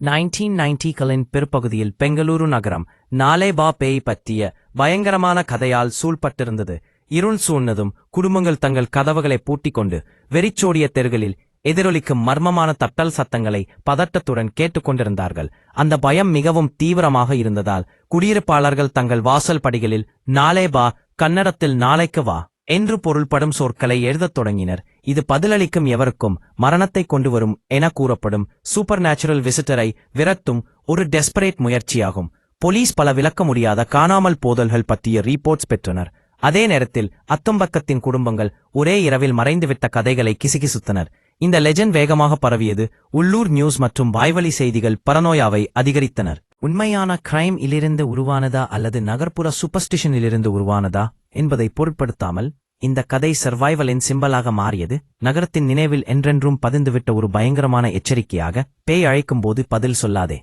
1990களின் பிற்பகுதியில் பெங்களூரு நகரம் நாலேபா பேய் பற்றிய பயங்கரமான கதையால் சூழ்பட்டிருந்தது. இருள் சூழ்ந்ததும் குடும்பங்கள் தங்கள் கதவுகளை பூட்டிக் கொண்டு வெறிச்சோடிய தெருகளில் எதிரொலிக்கும் மர்மமான தட்டல் சத்தங்களை பதட்டத்துடன் கேட்டுக்கொண்டிருந்தார்கள். அந்த பயம் மிகவும் தீவிரமாக இருந்ததால் குடியிருப்பாளர்கள் தங்கள் வாசல் படிகளில் நாலேபா, கன்னடத்தில் நாளைக்கு வா என்று பொருள்படும் சொற்களை எழுதத் தொடங்கினர். இது பதிலளிக்கும் எவருக்கும் மரணத்தை கொண்டு வரும் என கூறப்படும் சூப்பர் நேச்சுரல் விசிட்டரை விரட்டும் ஒரு டெஸ்பரேட் முயற்சியாகும். போலீஸ் பல விளக்க முடியாத காணாமல் போதல்கள் பற்றிய ரிப்போர்ட்ஸ் பெற்றனர். அதே நேரத்தில் அத்தம்பக்கத்தின் குடும்பங்கள் ஒரே இரவில் மறைந்துவிட்ட கதைகளை கிசுகிசுத்தனர். இந்த லெஜெண்ட் வேகமாக பரவியது. உள்ளூர் நியூஸ் மற்றும் வாய்வழி செய்திகள் பரனோயாவை அதிகரித்தனர். உண்மையான கிரைம் இலிருந்து உருவானதா அல்லது நகர்ப்புற சூப்பர்ஸ்டிஷனிலிருந்து உருவானதா என்பதை பொருட்படுத்தாமல் இந்த கதை சர்வைவலின் சிம்பலாக மாறியது. நகரத்தின் நினைவில் என்றென்றும் பதிந்துவிட்ட ஒரு பயங்கரமான எச்சரிக்கையாக. பேய் அழைக்கும் போது பதில் சொல்லாதே.